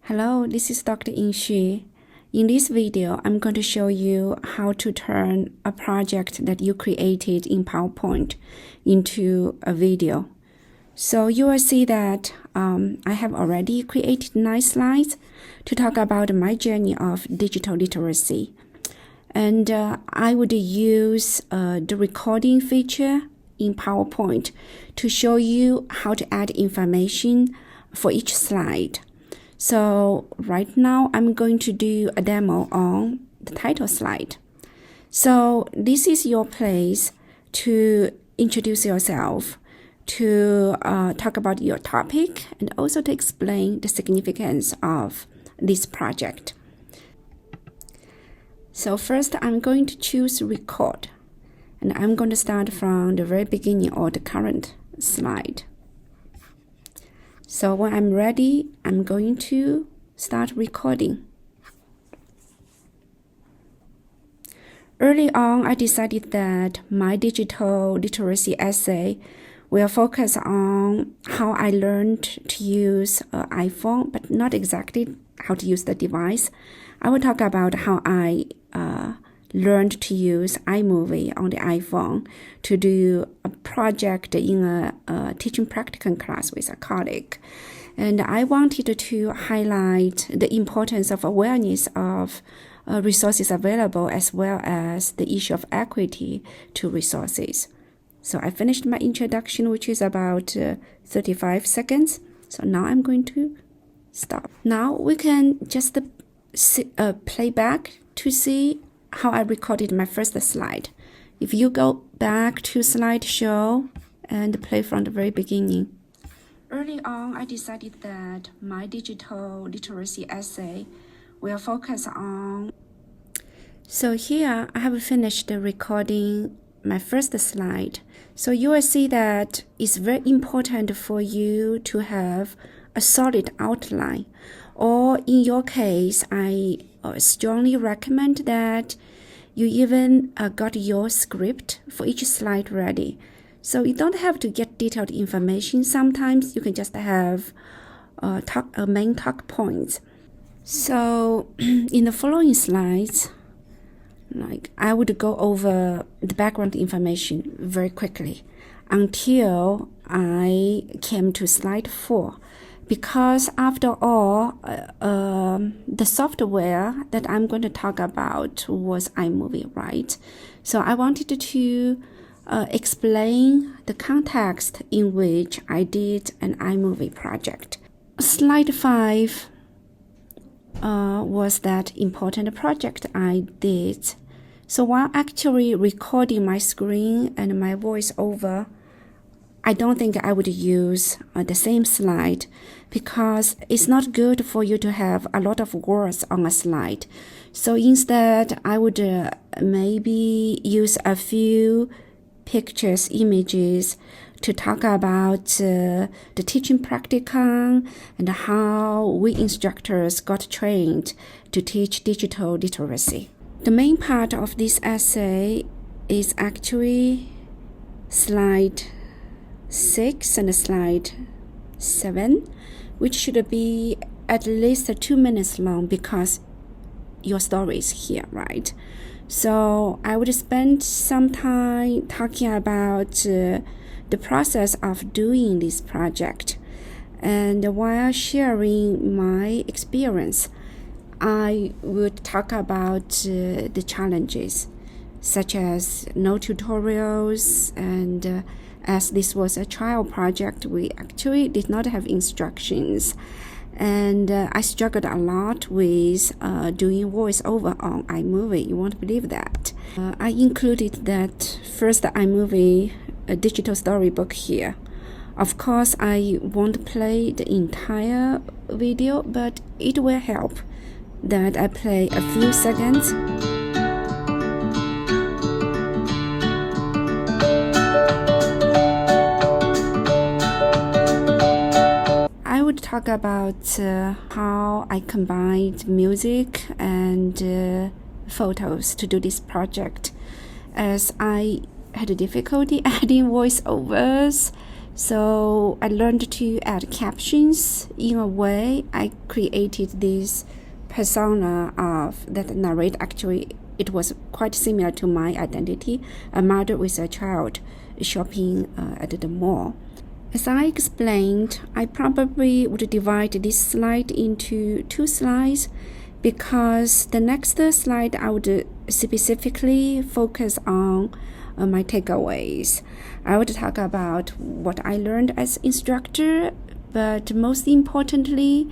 Hello, this is Dr. Yin Xu. In this video, I'm going to show you how to turn a project that you created in PowerPoint into a video. So you will see that I have already created 9 slides to talk about my journey of digital literacy. And I would use the recording feature in PowerPoint to show you how to add information for each slide. So right now, I'm going to do a demo on the title slide. So this is your place to introduce yourself, to talk about your topic, and also to explain the significance of this project. So first, I'm going to choose record, and I'm going to start from the very beginning or the current slide. So when I'm ready, I'm going to start recording. Early on, I decided that my digital literacy essay will focus on how I learned to use an iPhone, but not exactly how to use the device. I will talk about how I learned to use iMovie on the iPhone to do a project in a teaching practicum class with a colleague. And I wanted to highlight the importance of awareness of resources available, as well as the issue of equity to resources. So I finished my introduction, which is about 35 seconds. So now I'm going to stop. Now we can just play back to see how I recorded my first slide. If you go back to slideshow and play from the very beginning. Early on, I decided that my digital literacy essay will focus on. So here I have finished recording my first slide. So you will see that it's very important for you to have a solid outline. Or in your case, I strongly recommend that you even got your script for each slide ready. So you don't have to get detailed information. Sometimes you can just have main talk points. So in the following slides, I would go over the background information very quickly until I came to slide 4. Because after all, the software that I'm going to talk about was iMovie, right? So I wanted to explain the context in which I did an iMovie project. Slide 5 was that important project I did. So while actually recording my screen and my voiceover, I don't think I would use the same slide because it's not good for you to have a lot of words on a slide. So instead, I would maybe use a few pictures, images to talk about the teaching practicum and how we instructors got trained to teach digital literacy. The main part of this essay is actually slide 6 and slide 7, which should be at least 2 minutes long because your story is here, right? So I would spend some time talking about the process of doing this project. And while sharing my experience, I would talk about the challenges, such as no tutorials, and as this was a trial project, we actually did not have instructions. And I struggled a lot with doing voiceover on iMovie. You won't believe that. I included that first iMovie digital storybook here. Of course, I won't play the entire video, but it will help that I play a few seconds. Talk about how I combined music and photos to do this project, as I had difficulty adding voiceovers. So I learned to add captions. In a way, I created this persona of that narrate. Actually, it was quite similar to my identity, a mother with a child shopping at the mall. As I explained, I probably would divide this slide into 2 slides because the next slide I would specifically focus on my takeaways. I would talk about what I learned as instructor, but most importantly,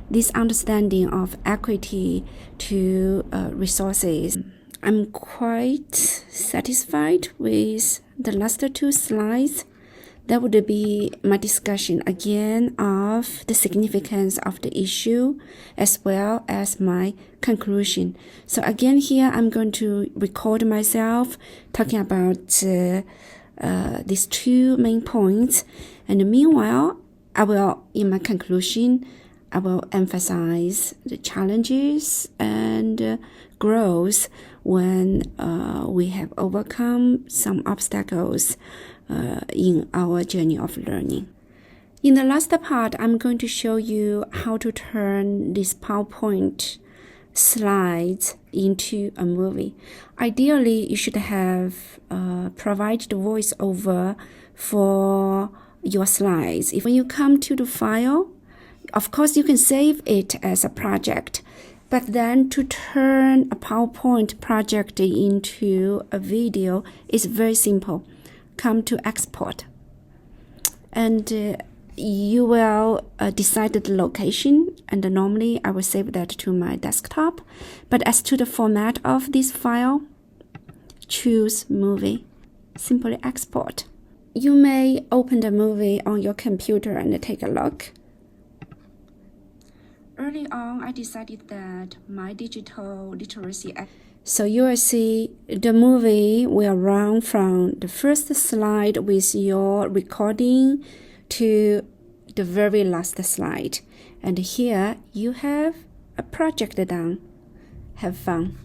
this understanding of equity to resources. I'm quite satisfied with the last 2 slides. That would be my discussion again of the significance of the issue as well as my conclusion. So again here I'm going to record myself talking about these 2 main points, and meanwhile in my conclusion I will emphasize the challenges and growth when we have overcome some obstacles in our journey of learning. In the last part, I'm going to show you how to turn these PowerPoint slides into a movie. Ideally, you should have provided voiceover for your slides. When you come to the file, of course, you can save it as a project, but then to turn a PowerPoint project into a video is very simple. Come to export, and you will decide the location, and normally I will save that to my desktop. But as to the format of this file, choose movie, simply export. You may open the movie on your computer and take a look. Early on, I decided that my digital literacy. So you will see the movie will run from the first slide with your recording to the very last slide. And here you have a project done. Have fun.